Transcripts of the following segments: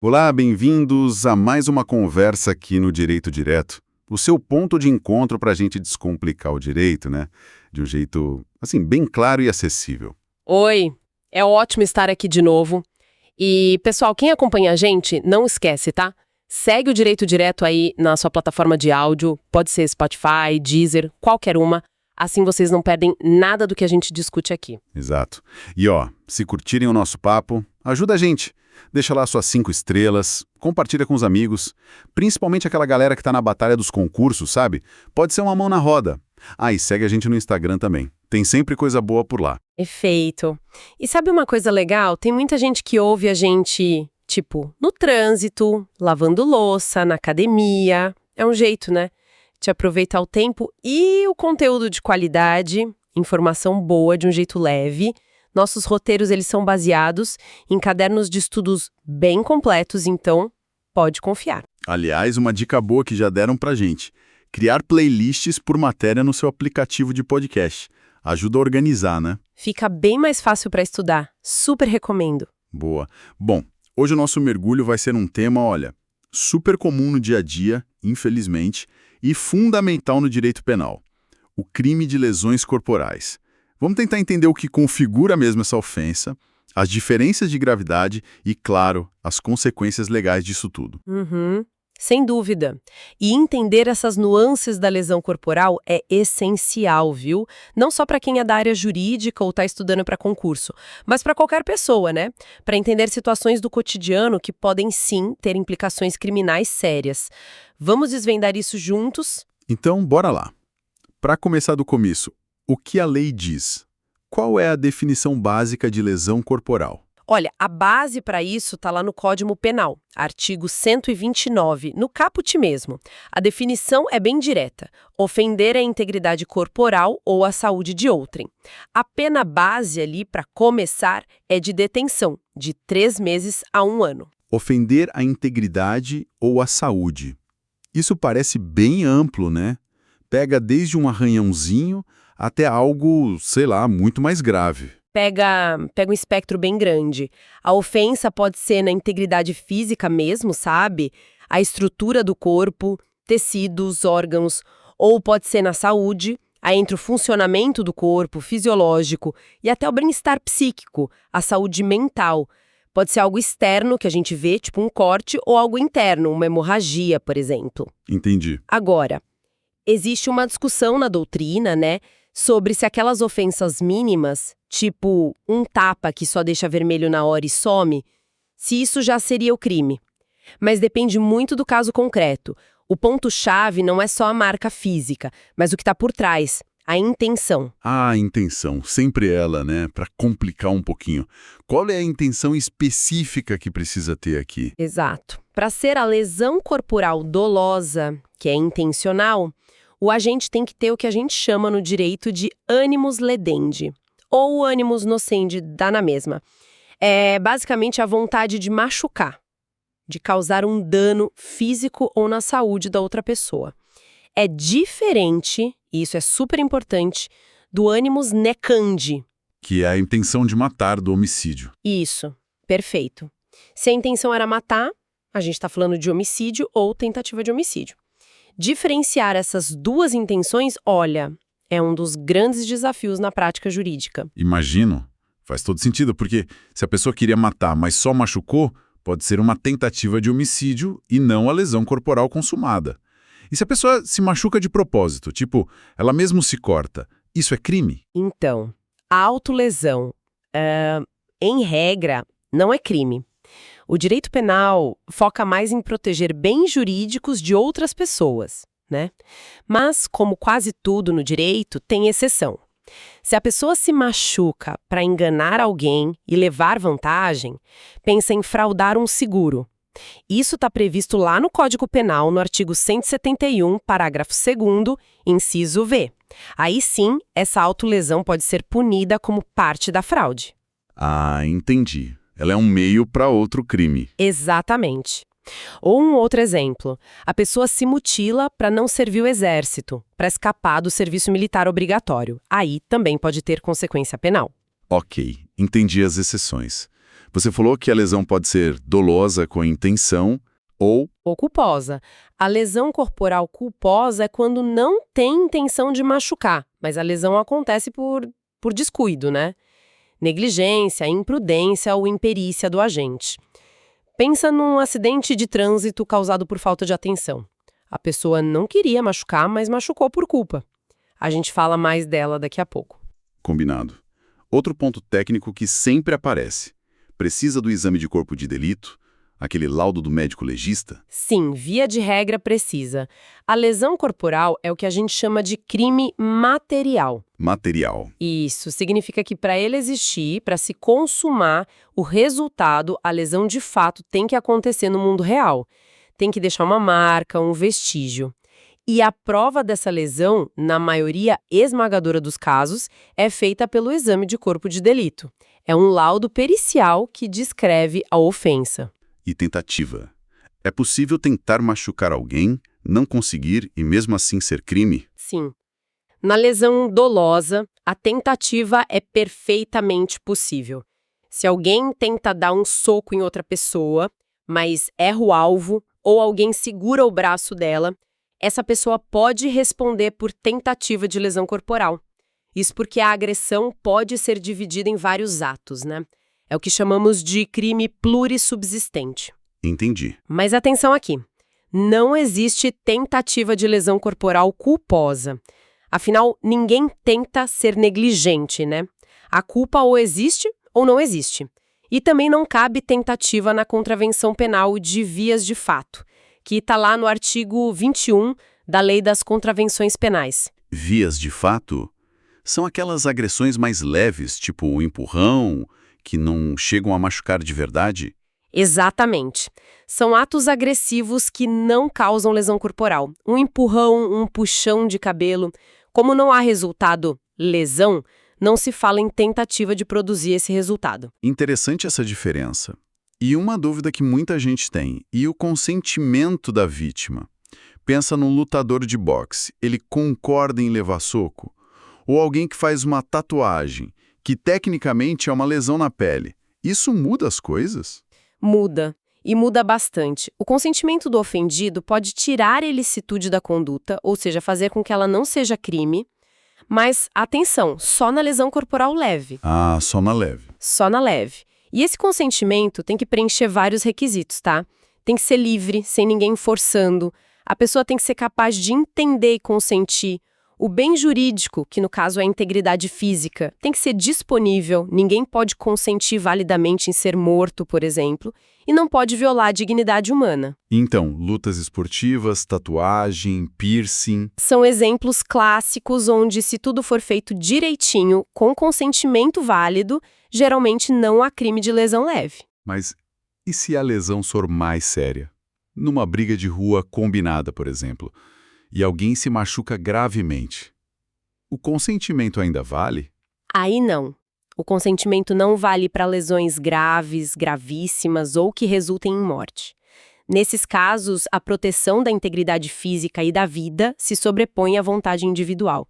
Olá, bem-vindos a mais uma conversa aqui no Direito Direto. O seu ponto de encontro para a gente descomplicar o direito, né? De um jeito, assim, bem claro e acessível. Oi, é ótimo estar aqui de novo. E, pessoal, quem acompanha a gente, não esquece, tá? Segue o Direito Direto aí na sua plataforma de áudio, pode ser Spotify, Deezer, qualquer uma. Assim vocês não perdem nada do que a gente discute aqui. Exato. E ó, se curtirem o nosso papo, ajuda a gente. Deixa lá suas 5 estrelas, compartilha com os amigos, principalmente aquela galera que tá na batalha dos concursos, sabe? Pode ser uma mão na roda. Ah, e segue a gente no Instagram também. Tem sempre coisa boa por lá. Perfeito. E sabe uma coisa legal? Tem muita gente que ouve a gente, tipo, no trânsito, lavando louça, na academia. É um jeito, né? De aproveitar o tempo e o conteúdo de qualidade, informação boa de um jeito leve. Nossos roteiros, eles são baseados em cadernos de estudos bem completos, então pode confiar. Aliás, uma dica boa que já deram pra gente. Criar playlists por matéria no seu aplicativo de podcast. Ajuda a organizar, né? Fica bem mais fácil para estudar. Super recomendo. Boa. Bom, hoje o nosso mergulho vai ser um tema, olha, super comum no dia a dia, infelizmente, e fundamental no direito penal. O crime de lesões corporais. Vamos tentar entender o que configura mesmo essa ofensa, as diferenças de gravidade e, claro, as consequências legais disso tudo. Sem dúvida. E entender essas nuances da lesão corporal é essencial, viu? Não só para quem é da área jurídica ou está estudando para concurso, mas para qualquer pessoa, né? Para entender situações do cotidiano que podem sim ter implicações criminais sérias. Vamos desvendar isso juntos? Então, bora lá. Para começar do começo, o que a lei diz? Qual é a definição básica de lesão corporal? Olha, a base para isso está lá no Código Penal, artigo 129, no caput mesmo. A definição é bem direta: ofender a integridade corporal ou a saúde de outrem. A pena base ali, para começar, é de detenção, de 3 meses a 1 ano. Ofender a integridade ou a saúde. Isso parece bem amplo, né? Pega desde um arranhãozinho até algo, sei lá, muito mais grave. Pega um espectro bem grande. A ofensa pode ser na integridade física mesmo, sabe? A estrutura do corpo, tecidos, órgãos, ou pode ser na saúde, aí entre o funcionamento do corpo, fisiológico, e até o bem-estar psíquico, a saúde mental. Pode ser algo externo que a gente vê, tipo um corte, ou algo interno, uma hemorragia, por exemplo. Entendi. Agora, existe uma discussão na doutrina, né, sobre se aquelas ofensas mínimas, tipo um tapa que só deixa vermelho na hora e some, se isso já seria o crime. Mas depende muito do caso concreto. O ponto-chave não é só a marca física, mas o que está por trás, a intenção. Ah, a intenção, sempre ela, né? Para complicar um pouquinho. Qual é a intenção específica que precisa ter aqui? Exato. Para ser a lesão corporal dolosa, que é intencional, o agente tem que ter o que a gente chama no direito de animus ledendi, ou animus nocendi, dá na mesma. É basicamente a vontade de machucar, de causar um dano físico ou na saúde da outra pessoa. É diferente, e isso é super importante, do animus necandi. Que é a intenção de matar do homicídio. Isso, perfeito. Se a intenção era matar, a gente está falando de homicídio ou tentativa de homicídio. Diferenciar essas duas intenções, olha, é um dos grandes desafios na prática jurídica. Imagino. Faz todo sentido, porque se a pessoa queria matar, mas só machucou, pode ser uma tentativa de homicídio e não a lesão corporal consumada. E se a pessoa se machuca de propósito, tipo, ela mesmo se corta, isso é crime? Então, a autolesão, em regra, não é crime. O direito penal foca mais em proteger bens jurídicos de outras pessoas, né? Mas, como quase tudo no direito, tem exceção. Se a pessoa se machuca para enganar alguém e levar vantagem, pensa em fraudar um seguro. Isso está previsto lá no Código Penal, no artigo 171, parágrafo 2º, inciso V. Aí sim, essa autolesão pode ser punida como parte da fraude. Ah, entendi. Ela é um meio para outro crime. Exatamente. Ou um outro exemplo, a pessoa se mutila para não servir o exército, para escapar do serviço militar obrigatório. Aí também pode ter consequência penal. Ok, entendi as exceções. Você falou que a lesão pode ser dolosa com intenção ou Culposa. A lesão corporal culposa é quando não tem intenção de machucar, mas a lesão acontece por descuido, né? Negligência, imprudência ou imperícia do agente. Pensa num acidente de trânsito causado por falta de atenção. A pessoa não queria machucar, mas machucou por culpa. A gente fala mais dela daqui a pouco. combinado. Outro ponto técnico que sempre aparece. Precisa do exame de corpo de delito? Aquele laudo do médico legista? Sim, via de regra precisa. A lesão corporal é o que a gente chama de crime material. Material. Isso significa que para ele existir, para se consumar o resultado, a lesão de fato tem que acontecer no mundo real. Tem que deixar uma marca, um vestígio. E a prova dessa lesão, na maioria esmagadora dos casos, é feita pelo exame de corpo de delito. É um laudo pericial que descreve a ofensa. E tentativa. É possível tentar machucar alguém, não conseguir e mesmo assim ser crime? Sim. Na lesão dolosa, a tentativa é perfeitamente possível. Se alguém tenta dar um soco em outra pessoa, mas erra o alvo, ou alguém segura o braço dela, essa pessoa pode responder por tentativa de lesão corporal. Isso porque a agressão pode ser dividida em vários atos, né? É o que chamamos de crime plurissubsistente. Entendi. Mas atenção aqui. Não existe tentativa de lesão corporal culposa. Afinal, ninguém tenta ser negligente, né? A culpa ou existe ou não existe. E também não cabe tentativa na contravenção penal de vias de fato, que está lá no artigo 21 da Lei das Contravenções Penais. Vias de fato são aquelas agressões mais leves, tipo o empurrão, que não chegam a machucar de verdade? Exatamente. São atos agressivos que não causam lesão corporal. Um empurrão, um puxão de cabelo. Como não há resultado lesão, não se fala em tentativa de produzir esse resultado. Interessante essa diferença. E uma dúvida que muita gente tem, e o consentimento da vítima? Pensa num lutador de boxe, ele concorda em levar soco? Ou alguém que faz uma tatuagem, que tecnicamente é uma lesão na pele. Isso muda as coisas? Muda. E muda bastante. O consentimento do ofendido pode tirar a ilicitude da conduta, ou seja, fazer com que ela não seja crime. Mas, atenção, só na lesão corporal leve. Ah, só na leve. Só na leve. E esse consentimento tem que preencher vários requisitos, tá? Tem que ser livre, sem ninguém forçando. A pessoa tem que ser capaz de entender e consentir. O bem jurídico, que no caso é a integridade física, tem que ser disponível, ninguém pode consentir validamente em ser morto, por exemplo, e não pode violar a dignidade humana. Então, lutas esportivas, tatuagem, piercing... São exemplos clássicos onde, se tudo for feito direitinho, com consentimento válido, geralmente não há crime de lesão leve. Mas e se a lesão for mais séria? Numa briga de rua combinada, por exemplo, e alguém se machuca gravemente. O consentimento ainda vale? Aí não. O consentimento não vale para lesões graves, gravíssimas ou que resultem em morte. Nesses casos, a proteção da integridade física e da vida se sobrepõe à vontade individual.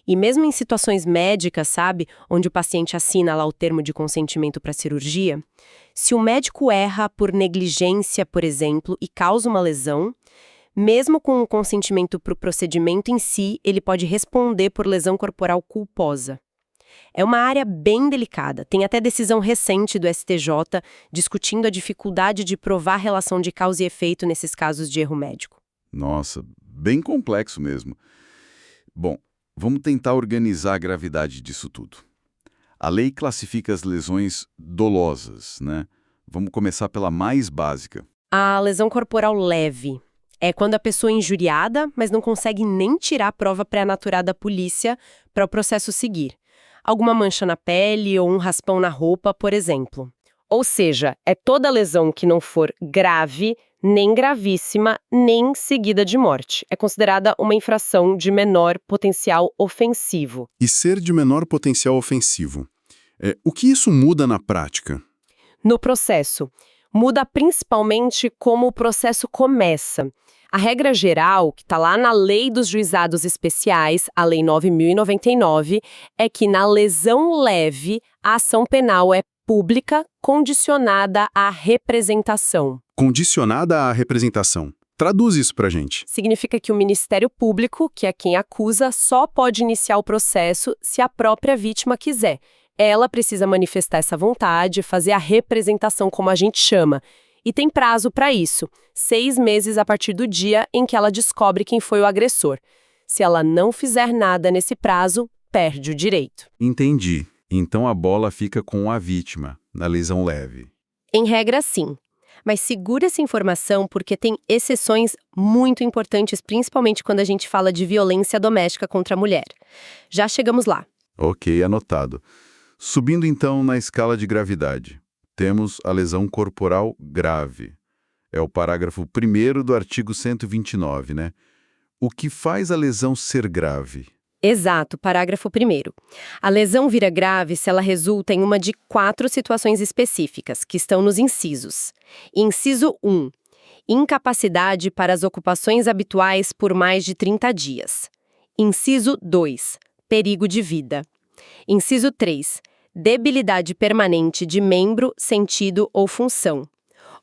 E mesmo em situações médicas, sabe, onde o paciente assina lá o termo de consentimento para cirurgia, se o médico erra por negligência, por exemplo, e causa uma lesão, mesmo com o consentimento para o procedimento em si, ele pode responder por lesão corporal culposa. É uma área bem delicada. Tem até decisão recente do STJ discutindo a dificuldade de provar a relação de causa e efeito nesses casos de erro médico. Nossa, bem complexo mesmo. Bom, vamos tentar organizar a gravidade disso tudo. A lei classifica as lesões dolosas, né? Vamos começar pela mais básica. A lesão corporal leve é quando a pessoa é injuriada, mas não consegue nem tirar a prova pré-naturada da polícia para o processo seguir. Alguma mancha na pele ou um raspão na roupa, por exemplo. Ou seja, é toda lesão que não for grave, nem gravíssima, nem seguida de morte. É considerada uma infração de menor potencial ofensivo. E ser de menor potencial ofensivo. O que isso muda na prática? No processo, muda principalmente como o processo começa. A regra geral, que está lá na Lei dos Juizados Especiais, a Lei 9.099, é que na lesão leve, a ação penal é pública condicionada à representação. Condicionada à representação. Traduz isso pra gente. Significa que o Ministério Público, que é quem acusa, só pode iniciar o processo se a própria vítima quiser. Ela precisa manifestar essa vontade, fazer a representação, como a gente chama. E tem prazo para isso, 6 meses a partir do dia em que ela descobre quem foi o agressor. Se ela não fizer nada nesse prazo, perde o direito. Entendi. Então a bola fica com a vítima, na lesão leve. Em regra, sim. Mas segura essa informação porque tem exceções muito importantes, principalmente quando a gente fala de violência doméstica contra a mulher. Já chegamos lá. Ok, anotado. Subindo então na escala de gravidade, temos a lesão corporal grave. É o parágrafo 1º do artigo 129, né? O que faz a lesão ser grave? Exato, parágrafo 1º. A lesão vira grave se ela resulta em uma de 4 situações específicas, que estão nos incisos. Inciso 1. Incapacidade para as ocupações habituais por mais de 30 dias. Inciso 2. Perigo de vida. Inciso 3. Debilidade permanente de membro, sentido ou função.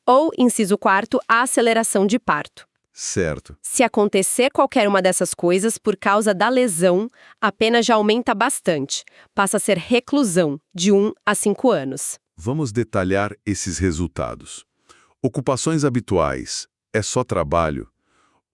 Ou, inciso 4, a aceleração de parto. Certo. Se acontecer qualquer uma dessas coisas por causa da lesão, a pena já aumenta bastante. Passa a ser reclusão, de 1 a 5 anos. Vamos detalhar esses resultados. Ocupações habituais é só trabalho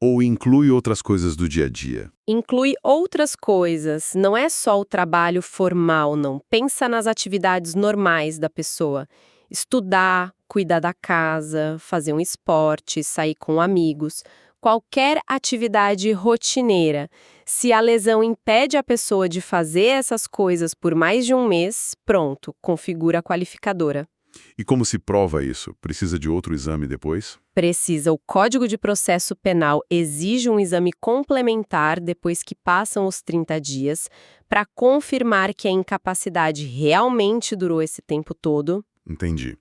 ou inclui outras coisas do dia a dia? Inclui outras coisas, não é só o trabalho formal, não. Pensa nas atividades normais da pessoa. Estudar, cuidar da casa, fazer um esporte, sair com amigos. Qualquer atividade rotineira. Se a lesão impede a pessoa de fazer essas coisas por mais de um mês, pronto, configura a qualificadora. E como se prova isso? Precisa de outro exame depois? Precisa. O Código de Processo Penal exige um exame complementar depois que passam os 30 dias para confirmar que a incapacidade realmente durou esse tempo todo. Entendi.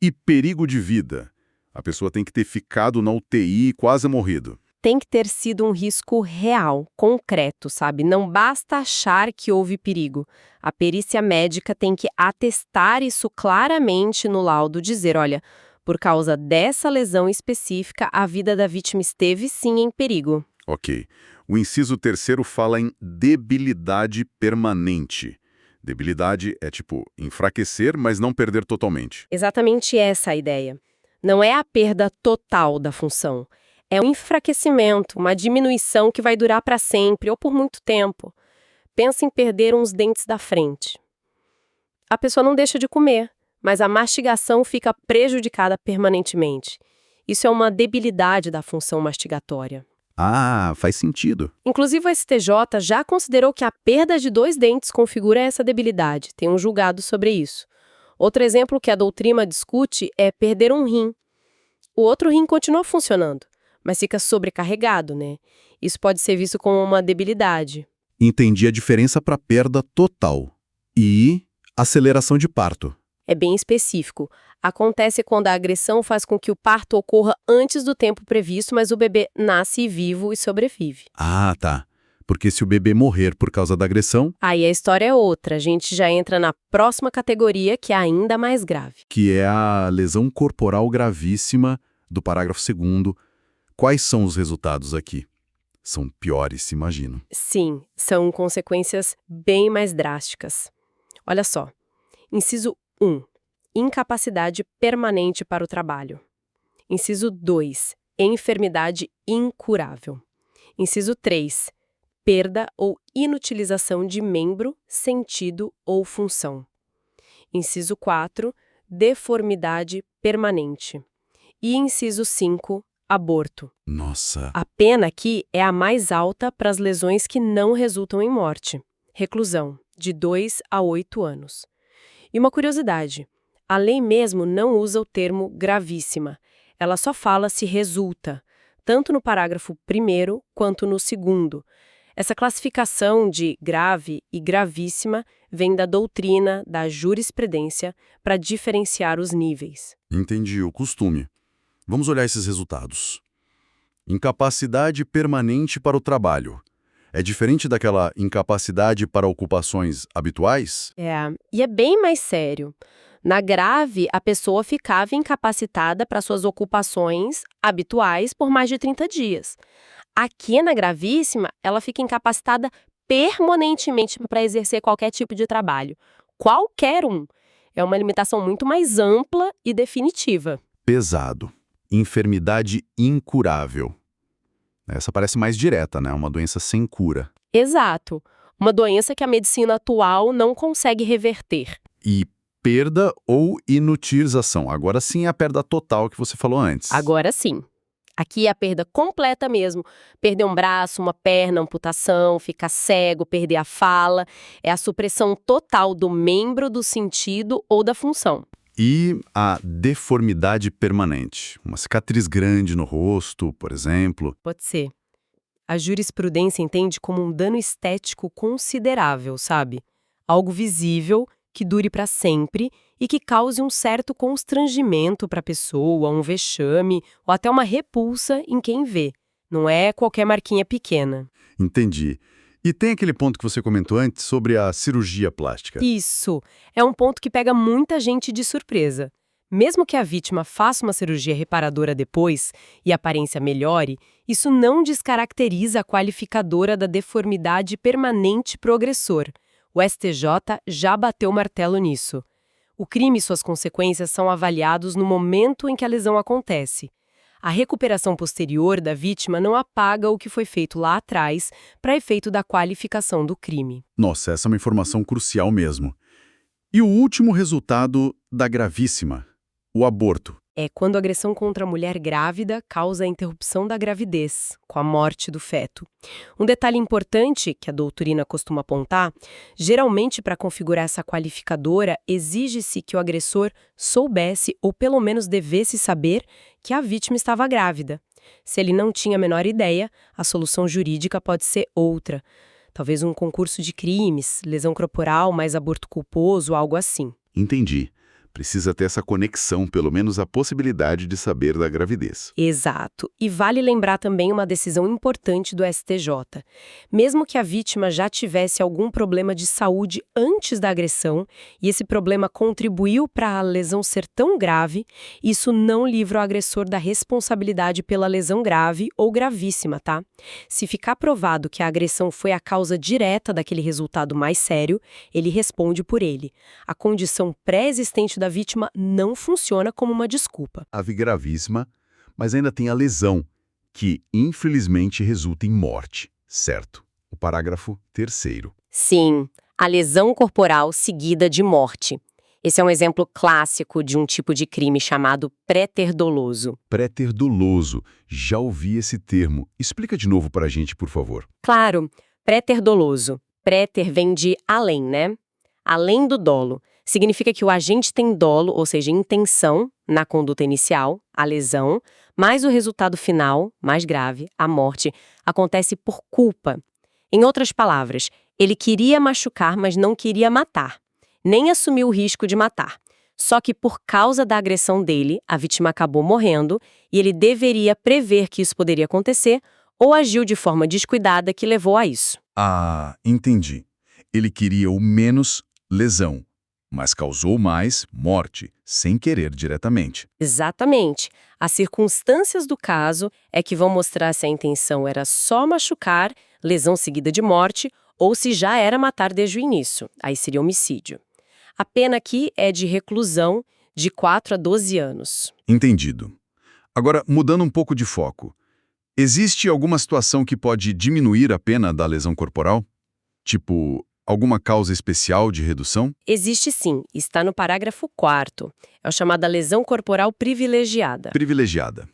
E perigo de vida? A pessoa tem que ter ficado na UTI e quase morrido. Tem que ter sido um risco real, concreto, sabe? Não basta achar que houve perigo. A perícia médica tem que atestar isso claramente no laudo, dizer, olha, por causa dessa lesão específica, a vida da vítima esteve sim em perigo. Ok. O inciso 3º fala em debilidade permanente. Debilidade é tipo enfraquecer, mas não perder totalmente. Exatamente essa a ideia. Não é a perda total da função. É um enfraquecimento, uma diminuição que vai durar para sempre ou por muito tempo. Pensa em perder uns dentes da frente. A pessoa não deixa de comer, mas a mastigação fica prejudicada permanentemente. Isso é uma debilidade da função mastigatória. Ah, faz sentido. Inclusive, o STJ já considerou que a perda de 2 dentes configura essa debilidade. Tem um julgado sobre isso. Outro exemplo que a doutrina discute é perder um rim. O outro rim continua funcionando, mas fica sobrecarregado, né? Isso pode ser visto como uma debilidade. Entendi a diferença para perda total. E aceleração de parto. É bem específico. Acontece quando a agressão faz com que o parto ocorra antes do tempo previsto, mas o bebê nasce vivo e sobrevive. Ah, tá. Porque se o bebê morrer por causa da agressão... Aí a história é outra. A gente já entra na próxima categoria, que é ainda mais grave. Que é a lesão corporal gravíssima do parágrafo 2º. Quais são os resultados aqui? São piores, imagino. Sim, são consequências bem mais drásticas. Olha só. Inciso 1. Incapacidade permanente para o trabalho. Inciso 2. Enfermidade incurável. Inciso 3. Perda ou inutilização de membro, sentido ou função. Inciso 4. Deformidade permanente. E inciso 5. Aborto. Nossa! A pena aqui é a mais alta para as lesões que não resultam em morte. Reclusão, de 2 a 8 anos. E uma curiosidade, a lei mesmo não usa o termo gravíssima. Ela só fala se resulta, tanto no parágrafo 1º quanto no 2º. Essa classificação de grave e gravíssima vem da doutrina, da jurisprudência, para diferenciar os níveis. Entendi o costume. Vamos olhar esses resultados. Incapacidade permanente para o trabalho. É diferente daquela incapacidade para ocupações habituais? E é bem mais sério. Na grave, a pessoa ficava incapacitada para suas ocupações habituais por mais de 30 dias. Aqui na gravíssima, ela fica incapacitada permanentemente para exercer qualquer tipo de trabalho. Qualquer um. É uma limitação muito mais ampla e definitiva. Pesado. Enfermidade incurável. Essa parece mais direta, né? Uma doença sem cura. Exato. Uma doença que a medicina atual não consegue reverter. E perda ou inutilização. Agora sim é a perda total que você falou antes. Agora sim. Aqui é a perda completa mesmo. Perder um braço, uma perna, amputação, ficar cego, perder a fala. É a supressão total do membro, do sentido ou da função. E a deformidade permanente. Uma cicatriz grande no rosto, por exemplo. Pode ser. A jurisprudência entende como um dano estético considerável, sabe? Algo visível, que dure para sempre e que cause um certo constrangimento para a pessoa, um vexame ou até uma repulsa em quem vê. Não é qualquer marquinha pequena. Entendi. E tem aquele ponto que você comentou antes sobre a cirurgia plástica. Isso é um ponto que pega muita gente de surpresa. Mesmo que a vítima faça uma cirurgia reparadora depois e a aparência melhore, isso não descaracteriza a qualificadora da deformidade permanente pro agressor. O STJ já bateu o martelo nisso. O crime e suas consequências são avaliados no momento em que a lesão acontece. A recuperação posterior da vítima não apaga o que foi feito lá atrás para efeito da qualificação do crime. Nossa, essa é uma informação crucial mesmo. E o último resultado da gravíssima, o aborto. É quando a agressão contra a mulher grávida causa a interrupção da gravidez, com a morte do feto. Um detalhe importante que a doutrina costuma apontar, geralmente para configurar essa qualificadora, exige-se que o agressor soubesse ou pelo menos devesse saber que a vítima estava grávida. Se ele não tinha a menor ideia, a solução jurídica pode ser outra. Talvez um concurso de crimes, lesão corporal mais aborto culposo, algo assim. Entendi. Precisa ter essa conexão, pelo menos a possibilidade de saber da gravidez. Exato. E vale lembrar também uma decisão importante do STJ. Mesmo que a vítima já tivesse algum problema de saúde antes da agressão e esse problema contribuiu para a lesão ser tão grave, isso não livra o agressor da responsabilidade pela lesão grave ou gravíssima, tá? Se ficar provado que a agressão foi a causa direta daquele resultado mais sério, ele responde por ele. A condição pré-existente da vítima não funciona como uma desculpa. Ave gravíssima, mas ainda tem a lesão, que infelizmente resulta em morte, certo? O parágrafo 3º. Sim, a lesão corporal seguida de morte. Esse é um exemplo clássico de um tipo de crime chamado préter doloso. Préter doloso. Já ouvi esse termo. Explica de novo para a gente, por favor. Claro, préter doloso. Préter vem de além, né? Além do dolo. Significa que o agente tem dolo, ou seja, intenção, na conduta inicial, a lesão, mas o resultado final, mais grave, a morte, acontece por culpa. Em outras palavras, ele queria machucar, mas não queria matar. Nem assumiu o risco de matar. Só que por causa da agressão dele, a vítima acabou morrendo e ele deveria prever que isso poderia acontecer ou agiu de forma descuidada que levou a isso. Ah, entendi. Ele queria o menos lesão, mas causou mais morte, sem querer diretamente. Exatamente. As circunstâncias do caso é que vão mostrar se a intenção era só machucar, lesão seguida de morte, ou se já era matar desde o início. Aí seria homicídio. A pena aqui é de reclusão de 4 a 12 anos. Entendido. Agora, mudando um pouco de foco, existe alguma situação que pode diminuir a pena da lesão corporal? Tipo, alguma causa especial de redução? Existe sim, está no parágrafo 4º. É a chamada lesão corporal privilegiada. Privilegiada.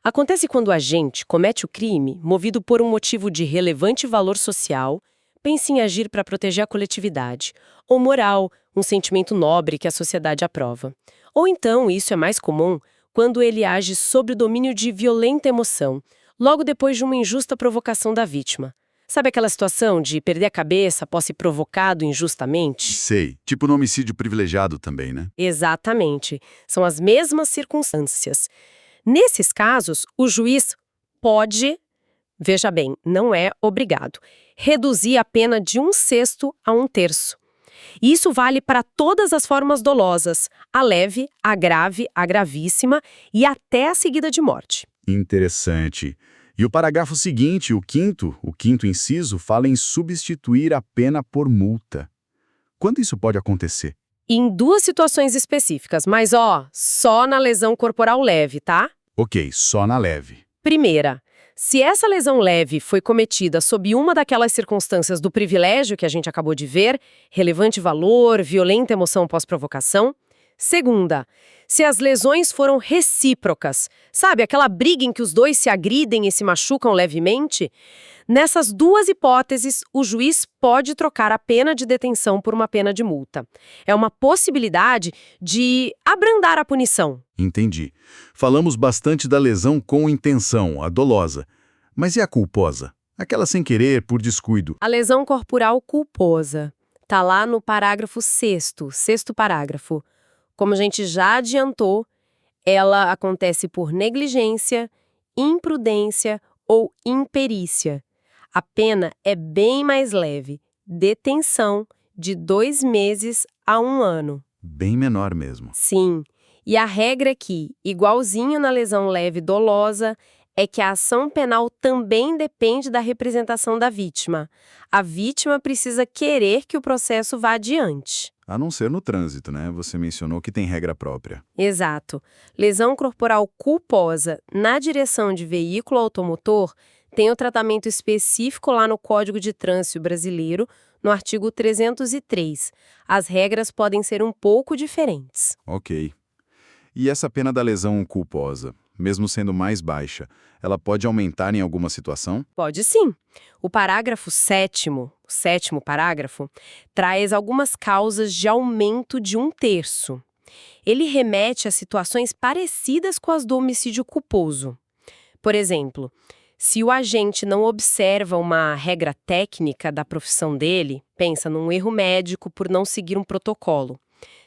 Acontece quando o agente comete o crime movido por um motivo de relevante valor social, pensa em agir para proteger a coletividade, ou moral, um sentimento nobre que a sociedade aprova. Ou então, isso é mais comum, quando ele age sob o domínio de violenta emoção, logo depois de uma injusta provocação da vítima. Sabe aquela situação de perder a cabeça após ser provocado injustamente? Sei. Tipo no homicídio privilegiado também, né? Exatamente. São as mesmas circunstâncias. Nesses casos, o juiz pode, veja bem, não é obrigado, reduzir a pena de 1/6 a 1/3. E isso vale para todas as formas dolosas, a leve, a grave, a gravíssima e até a seguida de morte. Interessante. E o parágrafo seguinte, o quinto inciso, fala em substituir a pena por multa. Quando isso pode acontecer? Em duas situações específicas, mas só na lesão corporal leve, tá? Ok, só na leve. Primeira, se essa lesão leve foi cometida sob uma daquelas circunstâncias do privilégio que a gente acabou de ver, relevante valor, violenta emoção pós-provocação. Segunda, se as lesões foram recíprocas, sabe, aquela briga em que os dois se agridem e se machucam levemente? Nessas duas hipóteses, o juiz pode trocar a pena de detenção por uma pena de multa. É uma possibilidade de abrandar a punição. Entendi. Falamos bastante da lesão com intenção, a dolosa. Mas e a culposa? Aquela sem querer, por descuido. A lesão corporal culposa está lá no parágrafo 6º, sexto parágrafo. Como a gente já adiantou, ela acontece por negligência, imprudência ou imperícia. A pena é bem mais leve, detenção de 2 meses a 1 ano. Bem menor mesmo. Sim, e a regra aqui, igualzinho na lesão leve dolosa, é que a ação penal também depende da representação da vítima. A vítima precisa querer que o processo vá adiante. A não ser no trânsito, né? Você mencionou que tem regra própria. Exato. Lesão corporal culposa na direção de veículo automotor tem o tratamento específico lá no Código de Trânsito Brasileiro, no artigo 303. As regras podem ser um pouco diferentes. Ok. E essa pena da lesão culposa, mesmo sendo mais baixa, ela pode aumentar em alguma situação? Pode sim. O parágrafo 7º, o 7º parágrafo, traz algumas causas de aumento de 1/3. Ele remete a situações parecidas com as do homicídio culposo. Por exemplo, se o agente não observa uma regra técnica da profissão dele, pensa num erro médico por não seguir um protocolo.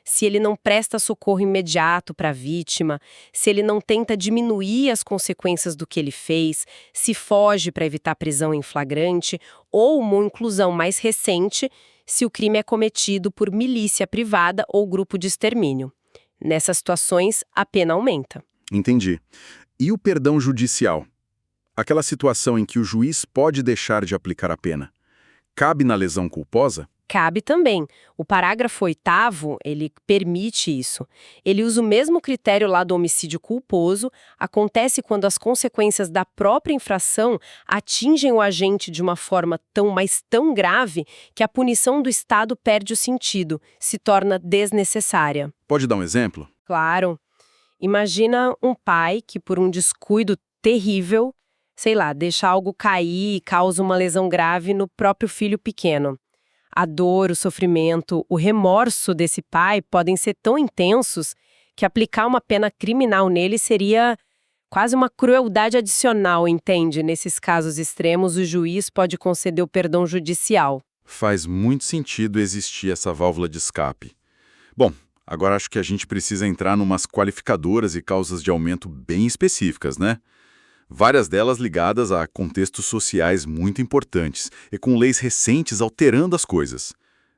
Se ele não presta socorro imediato para a vítima, se ele não tenta diminuir as consequências do que ele fez, se foge para evitar prisão em flagrante, ou uma inclusão mais recente, se o crime é cometido por milícia privada ou grupo de extermínio. Nessas situações, a pena aumenta. Entendi. E o perdão judicial? Aquela situação em que o juiz pode deixar de aplicar a pena. Cabe na lesão culposa? Cabe também. O parágrafo 8º, ele permite isso. Ele usa o mesmo critério lá do homicídio culposo, acontece quando as consequências da própria infração atingem o agente de uma forma tão grave que a punição do Estado perde o sentido, se torna desnecessária. Pode dar um exemplo? Claro. Imagina um pai que, por um descuido terrível, deixa algo cair e causa uma lesão grave no próprio filho pequeno. A dor, o sofrimento, o remorso desse pai podem ser tão intensos que aplicar uma pena criminal nele seria quase uma crueldade adicional, entende? Nesses casos extremos, o juiz pode conceder o perdão judicial. Faz muito sentido existir essa válvula de escape. Bom, agora acho que a gente precisa entrar numas qualificadoras e causas de aumento bem específicas, né? Várias delas ligadas a contextos sociais muito importantes e com leis recentes alterando as coisas.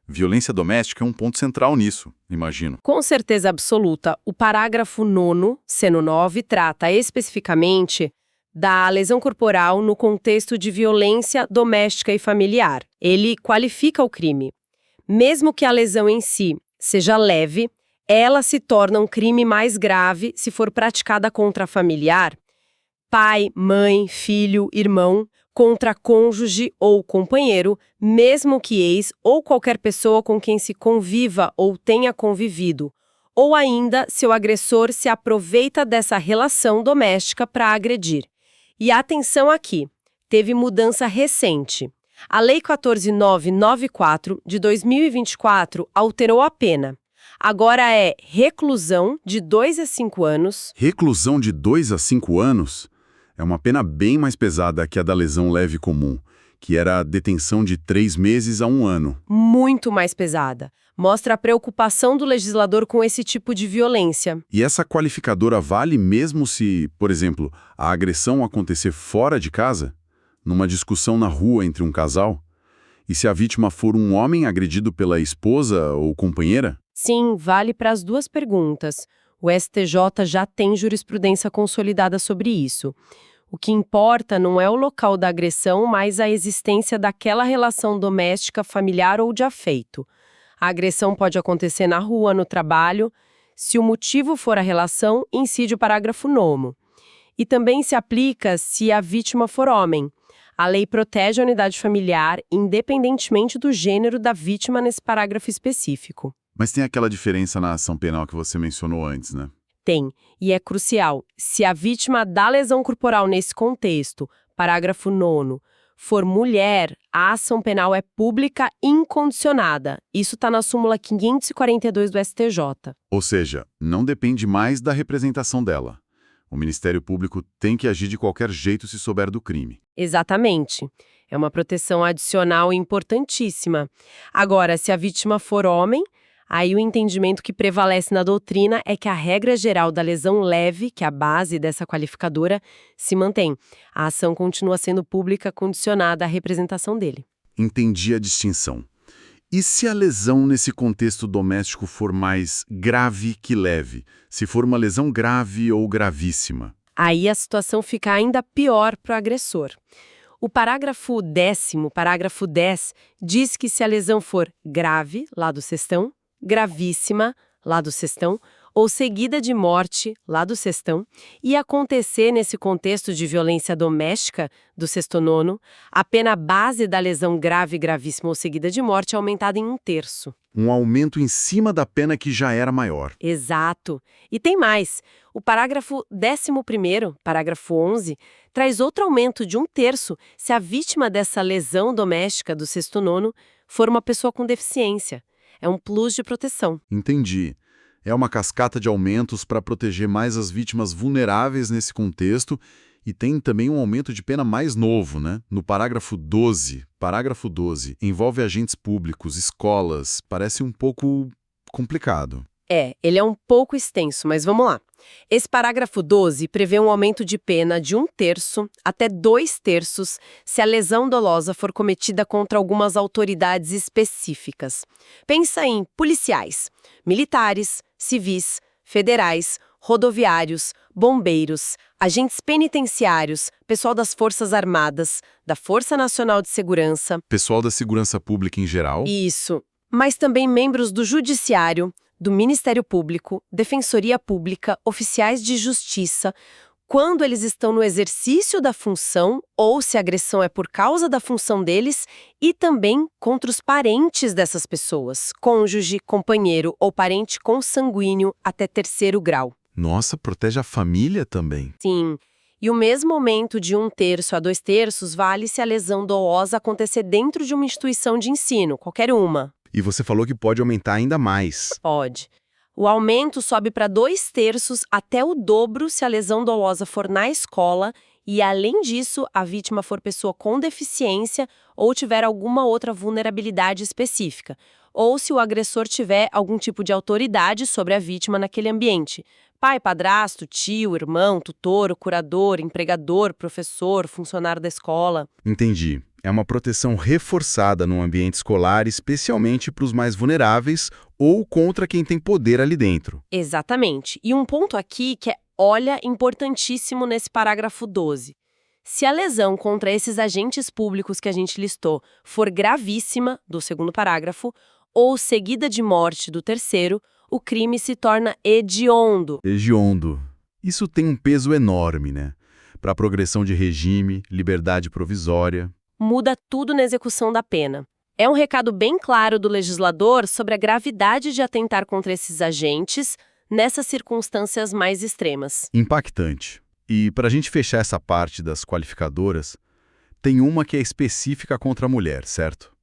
Violência doméstica é um ponto central nisso, imagino. Com certeza absoluta, o parágrafo 9º, seno 9, trata especificamente da lesão corporal no contexto de violência doméstica e familiar. Ele qualifica o crime. Mesmo que a lesão em si seja leve, ela se torna um crime mais grave se for praticada contra familiar, pai, mãe, filho, irmão, contra cônjuge ou companheiro, mesmo que ex ou qualquer pessoa com quem se conviva ou tenha convivido, ou ainda se o agressor se aproveita dessa relação doméstica para agredir. E atenção aqui, teve mudança recente. A Lei 14.994, de 2024, alterou a pena. Agora é reclusão de 2 a 5 anos. Reclusão de 2 a 5 anos? É uma pena bem mais pesada que a da lesão leve comum, que era a detenção de 3 meses a 1 ano. Muito mais pesada. Mostra a preocupação do legislador com esse tipo de violência. E essa qualificadora vale mesmo se, por exemplo, a agressão acontecer fora de casa? Numa discussão na rua entre um casal? E se a vítima for um homem agredido pela esposa ou companheira? Sim, vale para as duas perguntas. O STJ já tem jurisprudência consolidada sobre isso. O que importa não é o local da agressão, mas a existência daquela relação doméstica, familiar ou de afeto. A agressão pode acontecer na rua, no trabalho. Se o motivo for a relação, incide o parágrafo 9º. E também se aplica se a vítima for homem. A lei protege a unidade familiar, independentemente do gênero da vítima nesse parágrafo específico. Mas tem aquela diferença na ação penal que você mencionou antes, né? Tem, e é crucial. Se a vítima da lesão corporal nesse contexto, parágrafo 9º, for mulher, a ação penal é pública incondicionada. Isso está na súmula 542 do STJ. Ou seja, não depende mais da representação dela. O Ministério Público tem que agir de qualquer jeito se souber do crime. Exatamente. É uma proteção adicional importantíssima. Agora, se a vítima for homem, aí o entendimento que prevalece na doutrina é que a regra geral da lesão leve, que é a base dessa qualificadora, se mantém. A ação continua sendo pública condicionada à representação dele. Entendi a distinção. E se a lesão nesse contexto doméstico for mais grave que leve? Se for uma lesão grave ou gravíssima? Aí a situação fica ainda pior para o agressor. O parágrafo 10º, parágrafo 10, diz que se a lesão for grave, lá do sextão, gravíssima, lá do sextão, ou seguida de morte, lá do sextão, e acontecer nesse contexto de violência doméstica, do sexto nono, a pena base da lesão grave, gravíssima ou seguida de morte é aumentada em 1/3. Um aumento em cima da pena que já era maior. Exato. E tem mais. O parágrafo 11º, parágrafo 11, traz outro aumento de 1/3 se a vítima dessa lesão doméstica do sexto nono for uma pessoa com deficiência. É um plus de proteção. Entendi. É uma cascata de aumentos para proteger mais as vítimas vulneráveis nesse contexto e tem também um aumento de pena mais novo, né? No parágrafo 12, envolve agentes públicos, escolas, parece um pouco complicado. Ele é um pouco extenso, mas vamos lá. Esse parágrafo 12 prevê um aumento de pena de 1/3 até 2/3 se a lesão dolosa for cometida contra algumas autoridades específicas. Pensa em policiais, militares, civis, federais, rodoviários, bombeiros, agentes penitenciários, pessoal das Forças Armadas, da Força Nacional de Segurança. Pessoal da segurança pública em geral? Isso. Mas também membros do Judiciário, do Ministério Público, Defensoria Pública, oficiais de justiça, quando eles estão no exercício da função ou se a agressão é por causa da função deles, e também contra os parentes dessas pessoas, cônjuge, companheiro ou parente consanguíneo até 3º grau. Nossa, protege a família também. Sim. E o mesmo aumento de 1/3 a 2/3 vale se a lesão dolosa acontecer dentro de uma instituição de ensino, qualquer uma. E você falou que pode aumentar ainda mais. Pode. O aumento sobe para 2/3 até o dobro se a lesão dolosa for na escola e, além disso, a vítima for pessoa com deficiência ou tiver alguma outra vulnerabilidade específica, ou se o agressor tiver algum tipo de autoridade sobre a vítima naquele ambiente. Pai, padrasto, tio, irmão, tutor, curador, empregador, professor, funcionário da escola. Entendi. É uma proteção reforçada no ambiente escolar, especialmente para os mais vulneráveis ou contra quem tem poder ali dentro. Exatamente. E um ponto aqui que é, importantíssimo nesse parágrafo 12. Se a lesão contra esses agentes públicos que a gente listou for gravíssima, do segundo parágrafo, ou seguida de morte, do terceiro, o crime se torna hediondo. Hediondo. Isso tem um peso enorme, né? Para a progressão de regime, liberdade provisória. Muda tudo na execução da pena. É um recado bem claro do legislador sobre a gravidade de atentar contra esses agentes nessas circunstâncias mais extremas. Impactante. E para a gente fechar essa parte das qualificadoras, tem uma que é específica contra a mulher, certo?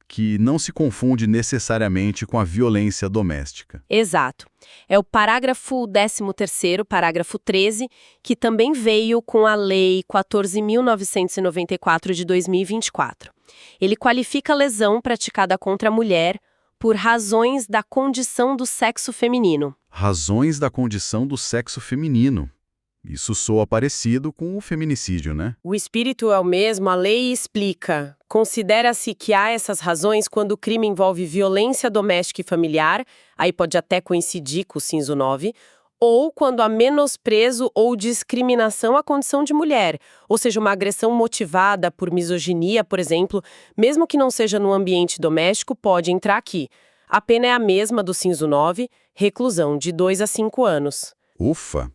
Que não se confunde necessariamente com a violência doméstica. Exato. É o parágrafo 13º, parágrafo 13, que também veio com a Lei 14.994 de 2024. Ele qualifica a lesão praticada contra a mulher por razões da condição do sexo feminino. Razões da condição do sexo feminino. Isso soa parecido com o feminicídio, né? O espírito é o mesmo, a lei explica. Considera-se que há essas razões quando o crime envolve violência doméstica e familiar, aí pode até coincidir com o cinzo 9, ou quando há menosprezo ou discriminação à condição de mulher, ou seja, uma agressão motivada por misoginia, por exemplo, mesmo que não seja no ambiente doméstico, pode entrar aqui. A pena é a mesma do cinzo 9, reclusão de 2 a 5 anos. Ufa!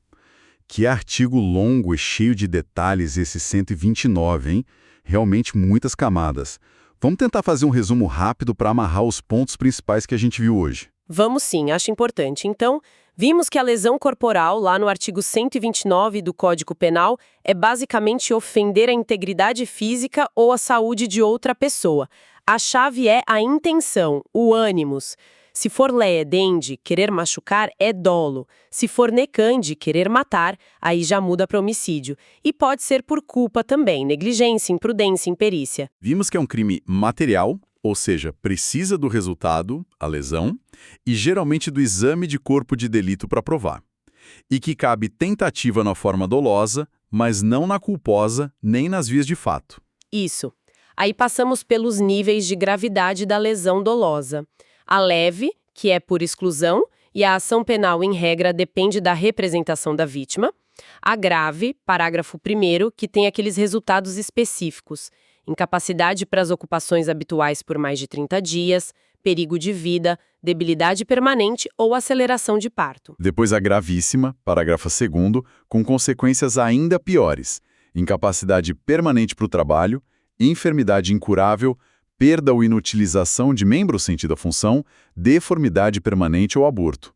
Que artigo longo e cheio de detalhes esse 129, hein? Realmente muitas camadas. Vamos tentar fazer um resumo rápido para amarrar os pontos principais que a gente viu hoje. Vamos sim, acho importante. Então, vimos que a lesão corporal, lá no artigo 129 do Código Penal, é basicamente ofender a integridade física ou a saúde de outra pessoa. A chave é a intenção, o ânimos. Se for leedende, querer machucar, é dolo. Se for necande, querer matar, aí já muda para homicídio. E pode ser por culpa também, negligência, imprudência, imperícia. Vimos que é um crime material, ou seja, precisa do resultado, a lesão, e geralmente do exame de corpo de delito para provar. E que cabe tentativa na forma dolosa, mas não na culposa nem nas vias de fato. Isso. Aí passamos pelos níveis de gravidade da lesão dolosa. A leve, que é por exclusão, e a ação penal em regra depende da representação da vítima. A grave, parágrafo 1º, que tem aqueles resultados específicos. Incapacidade para as ocupações habituais por mais de 30 dias, perigo de vida, debilidade permanente ou aceleração de parto. Depois a gravíssima, parágrafo 2º, com consequências ainda piores. Incapacidade permanente para o trabalho, enfermidade incurável, perda ou inutilização de membro sentido à função, deformidade permanente ou aborto.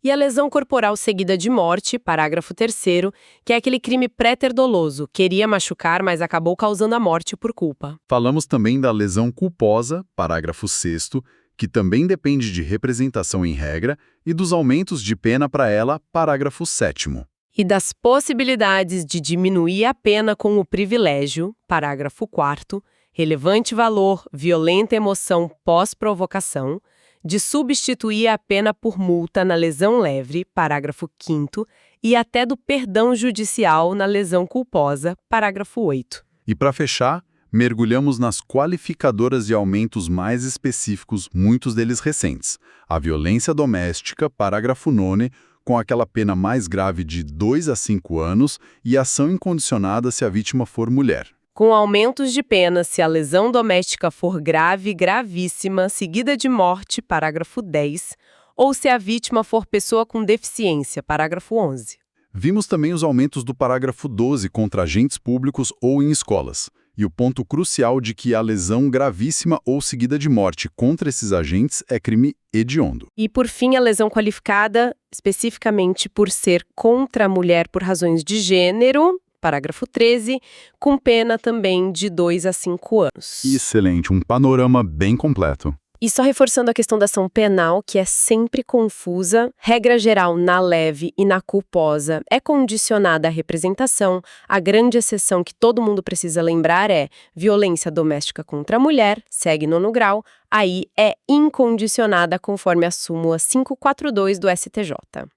E a lesão corporal seguida de morte, parágrafo 3º, que é aquele crime pré-doloso, queria machucar, mas acabou causando a morte por culpa. Falamos também da lesão culposa, parágrafo 6º, que também depende de representação em regra, e dos aumentos de pena para ela, parágrafo 7º. E das possibilidades de diminuir a pena com o privilégio, parágrafo 4º, relevante valor, violenta emoção pós-provocação, de substituir a pena por multa na lesão leve, parágrafo 5º, e até do perdão judicial na lesão culposa, parágrafo 8º. E para fechar, mergulhamos nas qualificadoras de aumentos mais específicos, muitos deles recentes. A violência doméstica, parágrafo 9º, com aquela pena mais grave de 2 a 5 anos e ação incondicionada se a vítima for mulher. Com aumentos de pena se a lesão doméstica for grave, gravíssima, seguida de morte, parágrafo 10, ou se a vítima for pessoa com deficiência, parágrafo 11. Vimos também os aumentos do parágrafo 12 contra agentes públicos ou em escolas, e o ponto crucial de que a lesão gravíssima ou seguida de morte contra esses agentes é crime hediondo. E, por fim, a lesão qualificada, especificamente por ser contra a mulher por razões de gênero, parágrafo 13, com pena também de 2 a 5 anos. Excelente, um panorama bem completo. E só reforçando a questão da ação penal, que é sempre confusa, regra geral na leve e na culposa é condicionada à representação. A grande exceção que todo mundo precisa lembrar é violência doméstica contra a mulher, segue 9º grau, aí é incondicionada conforme a súmula 542 do STJ.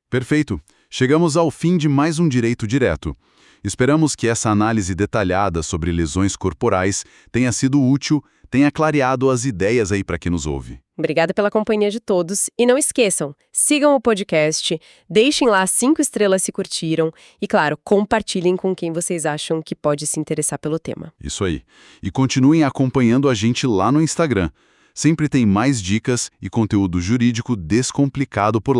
Perfeito. Chegamos ao fim de mais um Direito Direto. Esperamos que essa análise detalhada sobre lesões corporais tenha sido útil, tenha clareado as ideias aí para quem nos ouve. Obrigada pela companhia de todos. E não esqueçam, sigam o podcast, deixem lá 5 estrelas se curtiram e, claro, compartilhem com quem vocês acham que pode se interessar pelo tema. Isso aí. E continuem acompanhando a gente lá no Instagram. Sempre tem mais dicas e conteúdo jurídico descomplicado por lá.